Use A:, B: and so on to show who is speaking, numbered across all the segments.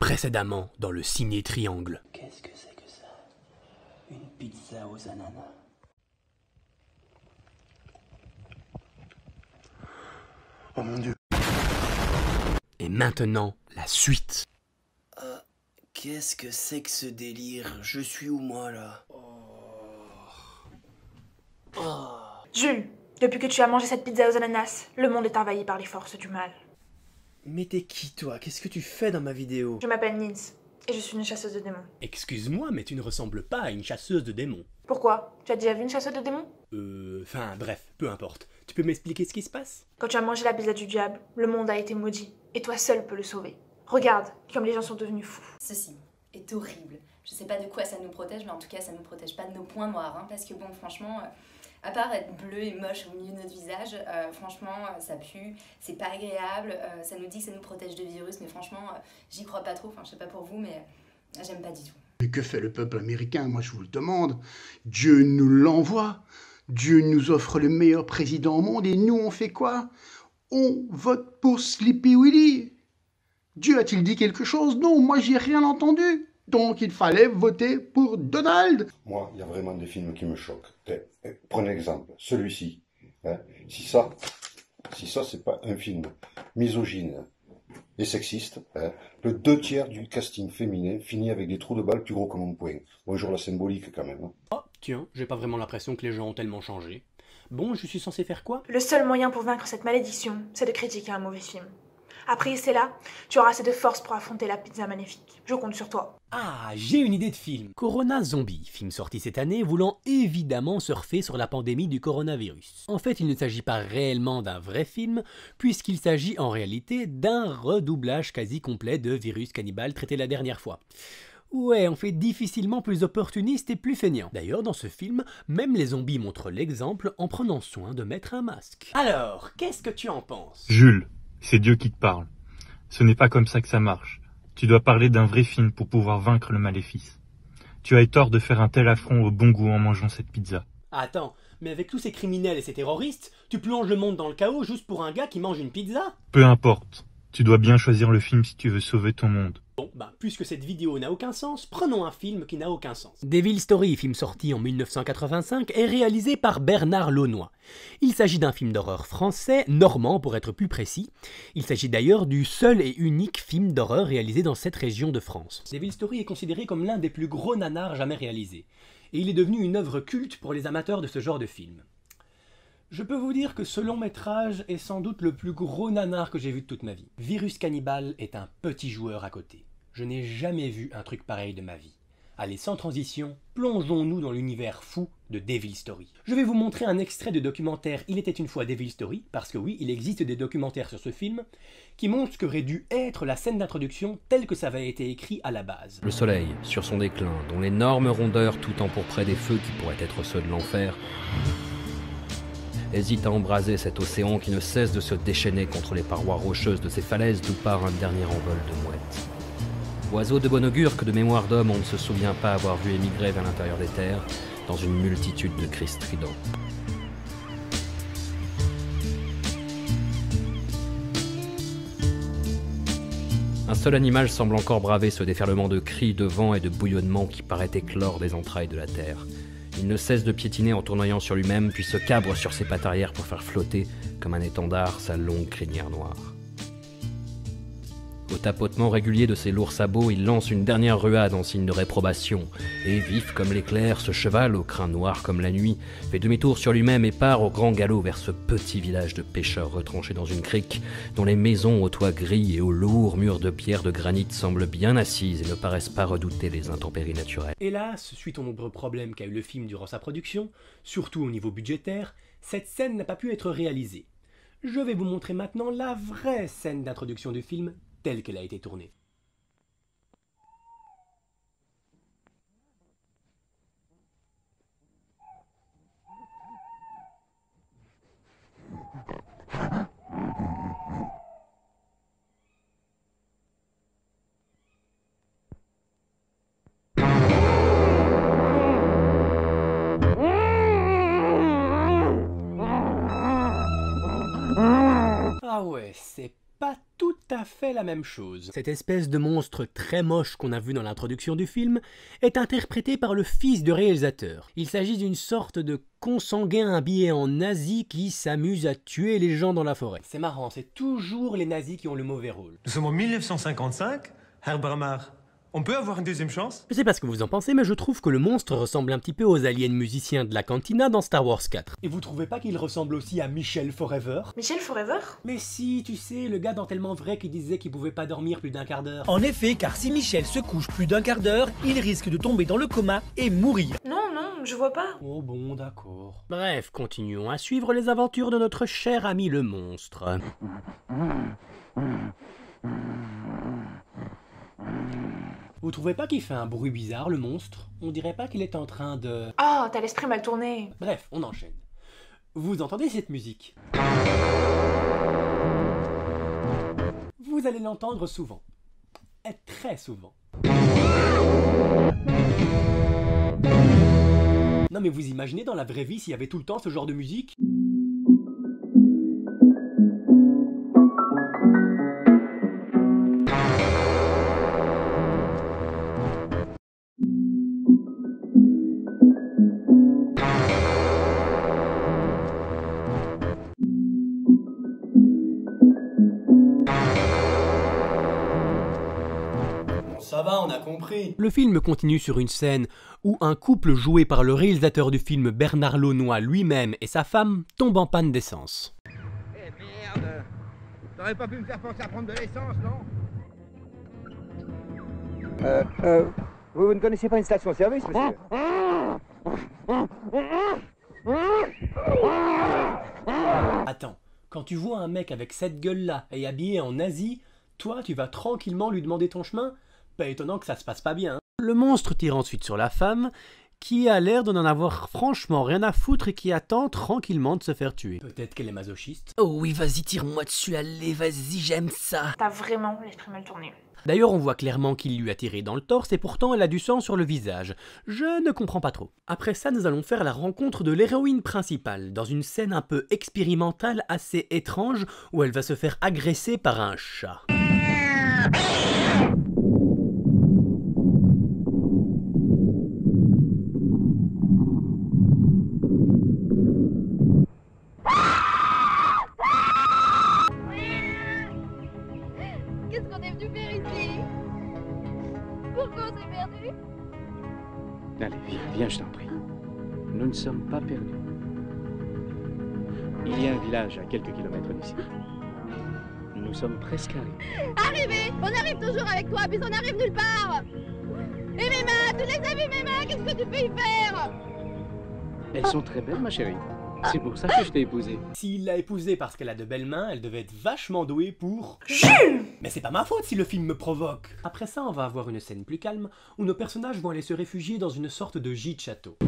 A: Précédemment dans le Ciné Triangle.
B: Qu'est-ce que c'est que ça? Une pizza aux ananas.
C: Oh mon Dieu.
A: Et maintenant, la suite.
B: Qu'est-ce que c'est que ce délire? Je suis où moi là?
D: Jules, depuis que tu as mangé cette pizza aux ananas, le monde est envahi par les forces du mal.
B: Mais t'es qui toi? Qu'est-ce que tu fais dans ma vidéo?
D: Je m'appelle Nins, et je suis une chasseuse de démons.
A: Excuse-moi, mais tu ne ressembles pas à une chasseuse de démons.
D: Pourquoi? Tu as déjà vu une chasseuse de démons?
A: Enfin bref, peu importe. Tu peux m'expliquer ce qui se passe?
D: Quand tu as mangé la pizza du diable, le monde a été maudit, et toi seul peux le sauver. Regarde, comme les gens sont devenus fous.
E: Ceci est horrible. Je sais pas de quoi ça nous protège, mais en tout cas ça nous protège pas de nos points noirs, hein, parce que bon, franchement, à part être bleu et moche au milieu de notre visage, franchement, ça pue, c'est pas agréable, ça nous dit que ça nous protège de virus, mais franchement, j'y crois pas trop, enfin je sais pas pour vous, mais j'aime pas du tout.
C: Mais que fait le peuple américain? Moi je vous le demande. Dieu nous l'envoie. Dieu nous offre le meilleur président au monde et nous on fait quoi? On vote pour Sleepy Willy. Dieu a-t-il dit quelque chose? Non, moi j'ai rien entendu. Donc il fallait voter pour Donald.
F: Moi, il y a vraiment des films qui me choquent. Prenez l'exemple, celui-ci. Hein. Si ça, c'est pas un film misogyne et sexiste, hein, le 2/3 du casting féminin finit avec des trous de balles plus gros que mon poing. Bonjour la symbolique quand même. Hein.
A: Oh, tiens, j'ai pas vraiment l'impression que les gens ont tellement changé. Bon, je suis censé faire quoi?
D: Le seul moyen pour vaincre cette malédiction, c'est de critiquer un mauvais film. Après c'est là, tu auras assez de force pour affronter la pizza magnifique. Je compte sur toi.
A: Ah, j'ai une idée de film. Corona Zombie, film sorti cette année voulant évidemment surfer sur la pandémie du coronavirus. En fait, il ne s'agit pas réellement d'un vrai film, puisqu'il s'agit en réalité d'un redoublage quasi complet de Virus Cannibal traité la dernière fois. Ouais, on fait difficilement plus opportuniste et plus feignant. D'ailleurs, dans ce film, même les zombies montrent l'exemple en prenant soin de mettre un masque. Alors, qu'est-ce que tu en penses?
G: Jules, c'est Dieu qui te parle. Ce n'est pas comme ça que ça marche. Tu dois parler d'un vrai film pour pouvoir vaincre le maléfice. Tu as eu tort de faire un tel affront au bon goût en mangeant cette pizza.
A: Attends, mais avec tous ces criminels et ces terroristes, tu plonges le monde dans le chaos juste pour un gars qui mange une pizza?
G: Peu importe. Tu dois bien choisir le film si tu veux sauver ton monde.
A: Bon, puisque cette vidéo n'a aucun sens, prenons un film qui n'a aucun sens. Devil Story, film sorti en 1985, est réalisé par Bernard Launois. Il s'agit d'un film d'horreur français, normand pour être plus précis. Il s'agit d'ailleurs du seul et unique film d'horreur réalisé dans cette région de France. Devil Story est considéré comme l'un des plus gros nanars jamais réalisés. Et il est devenu une œuvre culte pour les amateurs de ce genre de film. Je peux vous dire que ce long métrage est sans doute le plus gros nanar que j'ai vu de toute ma vie. Virus Cannibal est un petit joueur à côté. Je n'ai jamais vu un truc pareil de ma vie. Allez, sans transition, plongeons-nous dans l'univers fou de Devil Story. Je vais vous montrer un extrait de documentaire Il était une fois Devil Story, parce que oui, il existe des documentaires sur ce film, qui montrent ce qu'aurait dû être la scène d'introduction telle que ça avait été écrit à la base.
H: Le soleil, sur son déclin, dont l'énorme rondeur tout empourprait des feux qui pourraient être ceux de l'enfer, hésite à embraser cet océan qui ne cesse de se déchaîner contre les parois rocheuses de ces falaises d'où part un dernier envol de mouettes. Oiseau de bon augure que de mémoire d'homme on ne se souvient pas avoir vu émigrer vers l'intérieur des terres, dans une multitude de cris stridents. Un seul animal semble encore braver ce déferlement de cris, de vent et de bouillonnement qui paraît éclore des entrailles de la terre. Il ne cesse de piétiner en tournoyant sur lui-même, puis se cabre sur ses pattes arrière pour faire flotter, comme un étendard, sa longue crinière noire. Au tapotement régulier de ses lourds sabots, il lance une dernière ruade en signe de réprobation, et vif comme l'éclair, ce cheval, au crin noir comme la nuit, fait demi-tour sur lui-même et part au grand galop vers ce petit village de pêcheurs retranchés dans une crique, dont les maisons aux toits gris et aux lourds murs de pierre de granit semblent bien assises et ne paraissent pas redouter les intempéries naturelles.
A: Hélas, suite aux nombreux problèmes qu'a eu le film durant sa production, surtout au niveau budgétaire, cette scène n'a pas pu être réalisée. Je vais vous montrer maintenant la vraie scène d'introduction du film telle qu'elle a été tournée. Ah ouais, c'est pas tout à fait la même chose. Cette espèce de monstre très moche qu'on a vu dans l'introduction du film est interprété par le fils du réalisateur. Il s'agit d'une sorte de consanguin habillé en nazi qui s'amuse à tuer les gens dans la forêt. C'est marrant, c'est toujours les nazis qui ont le mauvais rôle.
I: Nous sommes en 1955, Herr Bramar. On peut avoir une deuxième chance?
A: Je sais pas ce que vous en pensez, mais je trouve que le monstre ressemble un petit peu aux aliens musiciens de la cantina dans Star Wars 4. Et vous trouvez pas qu'il ressemble aussi à Michel Forever?
D: Michel Forever?
A: Mais si, tu sais, le gars dans Tellement Vrai qui disait qu'il pouvait pas dormir plus d'un quart d'heure.
J: En effet, car si Michel se couche plus d'un quart d'heure, il risque de tomber dans le coma et mourir.
D: Non, non, je vois pas.
A: Oh bon, d'accord. Bref, continuons à suivre les aventures de notre cher ami le monstre. Vous trouvez pas qu'il fait un bruit bizarre, le monstre? On dirait pas qu'il est en train de...
D: Oh, t'as l'esprit mal tourné.
A: Bref, on enchaîne. Vous entendez cette musique? Vous allez l'entendre souvent. Et très souvent. Non mais vous imaginez dans la vraie vie s'il y avait tout le temps ce genre de musique?
J: Ça va, on a compris.
A: Le film continue sur une scène où un couple joué par le réalisateur du film Bernard Launois lui-même et sa femme tombe en panne d'essence.
K: Eh merde! T'aurais pas pu me faire penser à prendre de l'essence, non? Vous ne connaissez pas une station-service, monsieur?
A: Attends, quand tu vois un mec avec cette gueule-là et habillé en nazi, toi tu vas tranquillement lui demander ton chemin? Pas étonnant que ça se passe pas bien. Hein. Le monstre tire ensuite sur la femme, qui a l'air de n'en avoir franchement rien à foutre et qui attend tranquillement de se faire tuer. Peut-être qu'elle est masochiste.
J: Oh oui, vas-y, tire-moi dessus, allez, vas-y, j'aime ça.
D: T'as vraiment l'esprit mal tourné.
A: D'ailleurs, on voit clairement qu'il lui a tiré dans le torse et pourtant elle a du sang sur le visage. Je ne comprends pas trop. Après ça, nous allons faire la rencontre de l'héroïne principale, dans une scène un peu expérimentale assez étrange où elle va se faire agresser par un chat.
L: Qu'est-ce qu'on est venu faire ici? Pourquoi on s'est perdu?
M: Allez, viens, je t'en prie. Nous ne sommes pas perdus. Il y a un village à quelques kilomètres d'ici. Nous sommes presque arrivés.
L: Arrivé! On arrive toujours avec toi, puis on arrive nulle part! Et mes mains! Tu les as vues, mes mains? Qu'est-ce que tu peux y faire?
M: Elles sont très belles, ma chérie. C'est pour ça que je t'ai épousée.
A: S'il l'a épousée parce qu'elle a de belles mains, elle devait être vachement douée pour... Mais c'est pas ma faute si le film me provoque. Après ça, on va avoir une scène plus calme, où nos personnages vont aller se réfugier dans une sorte de gîte château.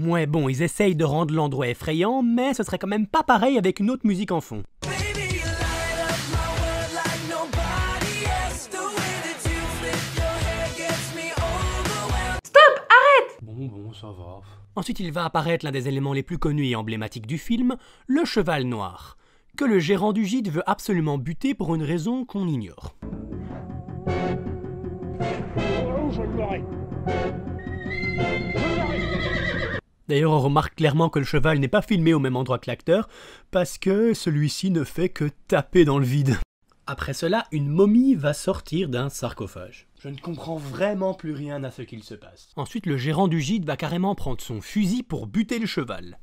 A: Ouais bon, ils essayent de rendre l'endroit effrayant, mais ce serait quand même pas pareil avec une autre musique en fond. Bon, ça va. Ensuite, il va apparaître l'un des éléments les plus connus et emblématiques du film, le cheval noir, que le gérant du gîte veut absolument buter pour une raison qu'on ignore. D'ailleurs, on remarque clairement que le cheval n'est pas filmé au même endroit que l'acteur, parce que celui-ci ne fait que taper dans le vide. Après cela, une momie va sortir d'un sarcophage. Je ne comprends vraiment plus rien à ce qu'il se passe. Ensuite, le gérant du gîte va carrément prendre son fusil pour buter le cheval.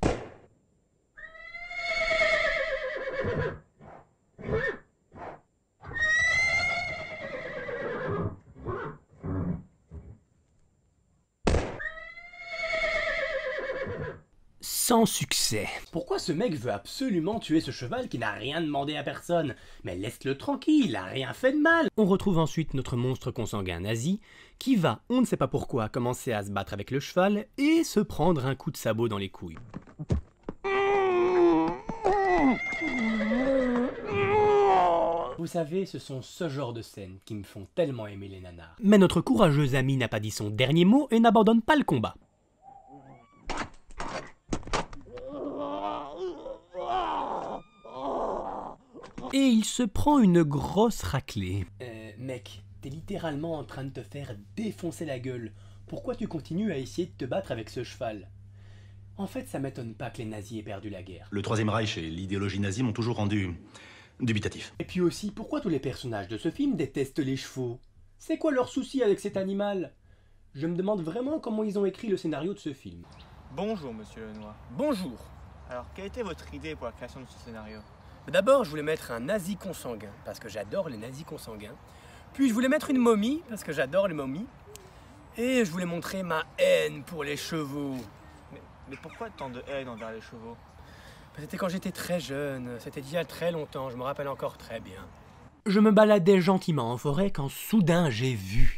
A: Sans succès. Pourquoi ce mec veut absolument tuer ce cheval qui n'a rien demandé à personne? Mais laisse-le tranquille, il a rien fait de mal. On retrouve ensuite notre monstre consanguin nazi, qui va, on ne sait pas pourquoi, commencer à se battre avec le cheval et se prendre un coup de sabot dans les couilles. Vous savez, ce sont ce genre de scènes qui me font tellement aimer les nanars. Mais notre courageux ami n'a pas dit son dernier mot et n'abandonne pas le combat. Et il se prend une grosse raclée. Mec, t'es littéralement en train de te faire défoncer la gueule. Pourquoi tu continues à essayer de te battre avec ce cheval? En fait, ça m'étonne pas que les nazis aient perdu la guerre.
N: Le Troisième Reich et l'idéologie nazie m'ont toujours rendu dubitatif.
A: Et puis aussi, pourquoi tous les personnages de ce film détestent les chevaux? C'est quoi leur souci avec cet animal? Je me demande vraiment comment ils ont écrit le scénario de ce film.
O: Bonjour, monsieur Lenoir.
J: Bonjour.
O: Alors, quelle était votre idée pour la création de ce scénario?
J: D'abord, je voulais mettre un nazi consanguin, parce que j'adore les nazis consanguins. Puis je voulais mettre une momie, parce que j'adore les momies. Et je voulais montrer ma haine pour les chevaux.
O: Mais pourquoi tant de haine envers les chevaux?
J: C'était quand j'étais très jeune, c'était il y a très longtemps, je me rappelle encore très bien.
A: Je me baladais gentiment en forêt quand soudain j'ai vu...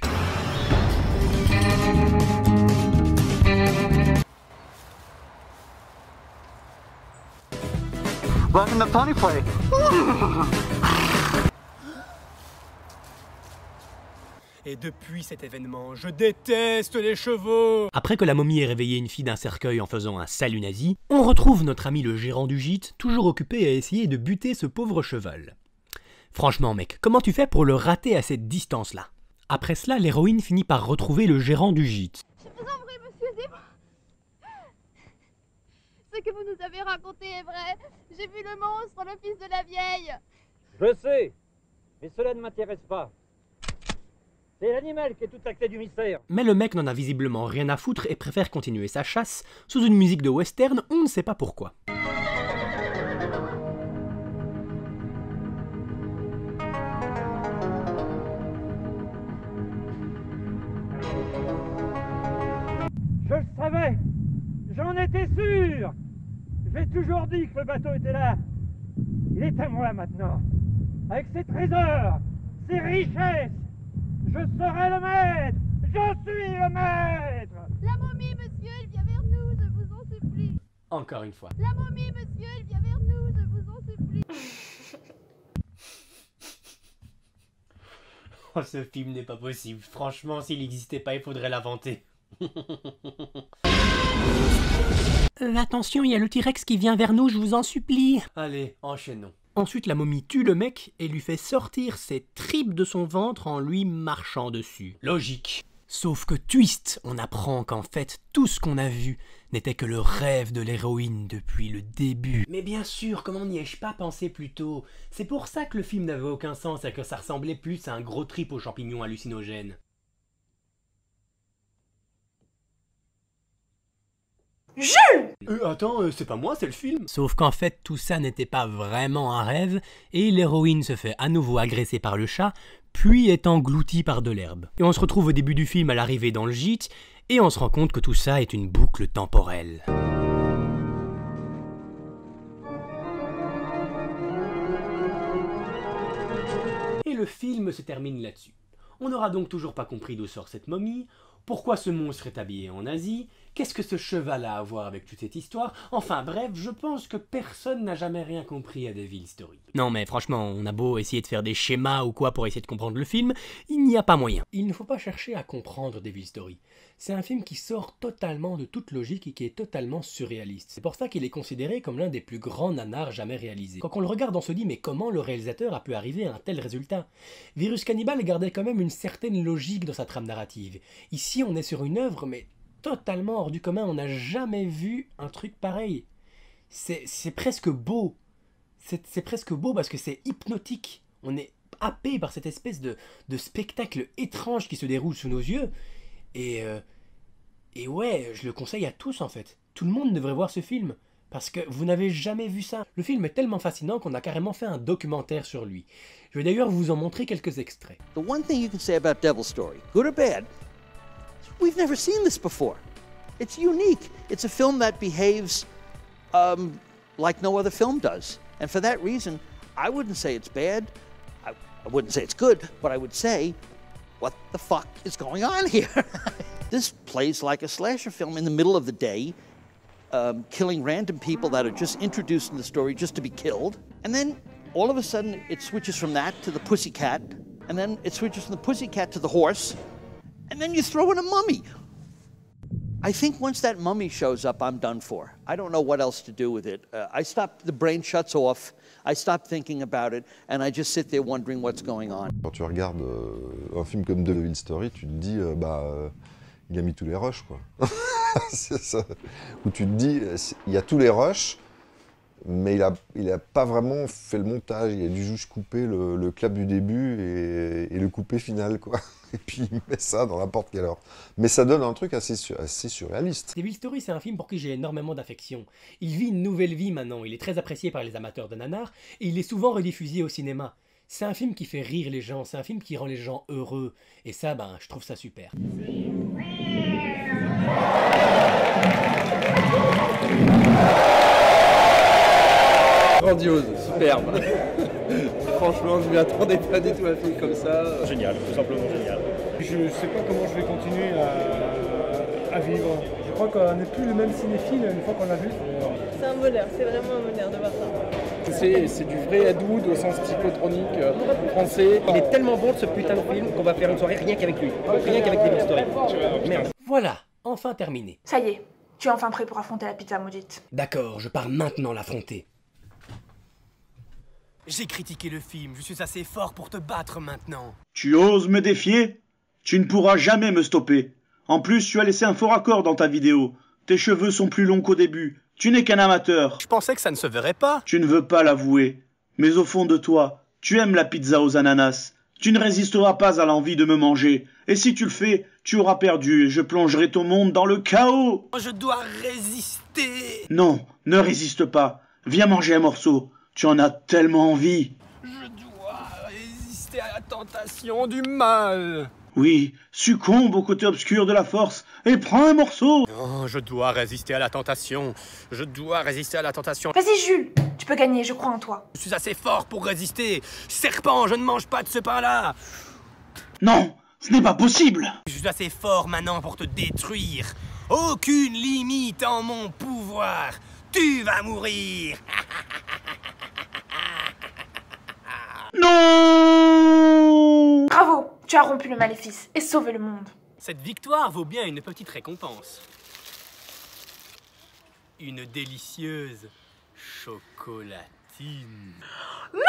K: Welcome to Pony Play.
J: Et depuis cet événement, je déteste les chevaux.
A: Après que la momie ait réveillé une fille d'un cercueil en faisant un salut nazi, on retrouve notre ami le gérant du gîte, toujours occupé à essayer de buter ce pauvre cheval. Franchement mec, comment tu fais pour le rater à cette distance-là? Après cela, l'héroïne finit par retrouver le gérant du gîte.
L: Je vous en prie, monsieur Zip. Ce que vous nous avez raconté est vrai. J'ai vu le monstre, le fils de la vieille.
P: Je sais, mais cela ne m'intéresse pas. C'est l'animal qui est toute la clé du mystère.
A: Mais le mec n'en a visiblement rien à foutre et préfère continuer sa chasse sous une musique de western, on ne sait pas pourquoi.
P: Je le savais. J'en étais sûr. J'ai toujours dit que le bateau était là. Il est à moi maintenant. Avec ses trésors, ses richesses, je serai le maître. Je suis le maître.
L: La momie, monsieur, elle vient vers nous, je vous en supplie.
A: Encore une fois.
L: La momie, monsieur, elle vient vers nous, je vous en supplie.
A: Oh, ce film n'est pas possible. Franchement, s'il n'existait pas, il faudrait l'inventer. Attention, il y a le T-Rex qui vient vers nous, je vous en supplie. Allez, enchaînons. Ensuite, la momie tue le mec et lui fait sortir ses tripes de son ventre en lui marchant dessus. Logique. Sauf que twist, on apprend qu'en fait, tout ce qu'on a vu n'était que le rêve de l'héroïne depuis le début. Mais bien sûr, comment n'y ai-je pas pensé plus tôt? C'est pour ça que le film n'avait aucun sens et que ça ressemblait plus à un gros trip aux champignons hallucinogènes.
D: Jules!
A: Attends, c'est pas moi, c'est le film. Sauf qu'en fait, tout ça n'était pas vraiment un rêve, et l'héroïne se fait à nouveau agresser par le chat, puis est engloutie par de l'herbe. Et on se retrouve au début du film à l'arrivée dans le gîte, et on se rend compte que tout ça est une boucle temporelle. Et le film se termine là-dessus. On n'aura donc toujours pas compris d'où sort cette momie, pourquoi ce monstre est habillé en Asie, qu'est-ce que ce cheval a à voir avec toute cette histoire. Enfin bref, je pense que personne n'a jamais rien compris à Devil Story. Non mais franchement, on a beau essayer de faire des schémas ou quoi pour essayer de comprendre le film, il n'y a pas moyen. Il ne faut pas chercher à comprendre Devil Story. C'est un film qui sort totalement de toute logique et qui est totalement surréaliste. C'est pour ça qu'il est considéré comme l'un des plus grands nanars jamais réalisés. Quand on le regarde, on se dit mais comment le réalisateur a pu arriver à un tel résultat? Virus Cannibal gardait quand même une certaine logique dans sa trame narrative. Ici on est sur une œuvre mais totalement hors du commun, on n'a jamais vu un truc pareil. C'est presque beau. C'est presque beau parce que c'est hypnotique. On est happé par cette espèce de spectacle étrange qui se déroule sous nos yeux. Et ouais, je le conseille à tous en fait. Tout le monde devrait voir ce film. Parce que vous n'avez jamais vu ça. Le film est tellement fascinant qu'on a carrément fait un documentaire sur lui. Je vais d'ailleurs vous en montrer quelques extraits.
Q: The one thing you can say about Devil Story, good or bad, we've never seen this before. It's unique. It's a film that behaves like no other film does. And for that reason, I wouldn't say it's bad. I wouldn't say it's good, but I would say, what the fuck is going on here? This plays like a slasher film in the middle of the day, killing random people that are just introduced in the story just to be killed. And then all of a sudden it switches from that to the pussycat, and then it switches from the pussycat to the horse, and then you throw in a mummy. I think once that mummy shows up, I'm done for. I don't know what else to do with it. The brain shuts off, I stop thinking about it, and I just sit there wondering what's going on.
F: Quand tu regardes un film comme Devil Story, tu te dis, il a mis tous les rushs, quoi. C'est ça. Où tu te dis, il y a tous les rushs, mais il a pas vraiment fait le montage. Il a dû juste couper le clap du début et le coupé final, quoi. Et puis il met ça dans n'importe quelle heure. Mais ça donne un truc assez surréaliste.
A: Devil Story, c'est un film pour qui j'ai énormément d'affection. Il vit une nouvelle vie maintenant, il est très apprécié par les amateurs de nanar, et il est souvent rediffusé au cinéma. C'est un film qui fait rire les gens, c'est un film qui rend les gens heureux, et ça, je trouve ça super.
R: Grandiose, superbe. Franchement, je m'y attendais pas du tout à un film comme ça.
S: Génial, tout simplement génial.
T: Je ne sais pas comment je vais continuer à vivre. Je crois qu'on n'est plus le même cinéphile une fois qu'on l'a vu.
L: C'est un bonheur, c'est vraiment un bonheur de voir ça.
R: C'est du vrai Ed Wood au sens psychotronique français. Il est tellement bon ce putain de film qu'on va faire une soirée rien qu'avec lui. Rien qu'avec Devil Story. Merde.
A: Voilà, enfin terminé.
D: Ça y est, tu es enfin prêt pour affronter la pizza maudite.
A: D'accord, je pars maintenant l'affronter.
J: J'ai critiqué le film, je suis assez fort pour te battre maintenant.
U: Tu oses me défier? Tu ne pourras jamais me stopper. En plus, tu as laissé un faux raccord dans ta vidéo. Tes cheveux sont plus longs qu'au début. Tu n'es qu'un amateur.
J: Je pensais que ça ne se verrait pas.
U: Tu ne veux pas l'avouer. Mais au fond de toi, tu aimes la pizza aux ananas. Tu ne résisteras pas à l'envie de me manger. Et si tu le fais, tu auras perdu et je plongerai ton monde dans le chaos.
J: Je dois résister.
U: Non, ne résiste pas. Viens manger un morceau. Tu en as tellement envie.
J: Je dois résister à la tentation du mal.
U: Oui, succombe au côté obscur de la force et prends un morceau.
J: Oh, je dois résister à la tentation. Je dois résister à la tentation.
D: Vas-y Jules, tu peux gagner, je crois en toi.
J: Je suis assez fort pour résister. Serpent, je ne mange pas de ce pain-là.
U: Non, ce n'est pas possible.
J: Je suis assez fort maintenant pour te détruire. Aucune limite en mon pouvoir. Tu vas mourir.
U: Non!
D: Bravo, tu as rompu le maléfice et sauvé le monde.
J: Cette victoire vaut bien une petite récompense. Une délicieuse chocolatine.
D: Non!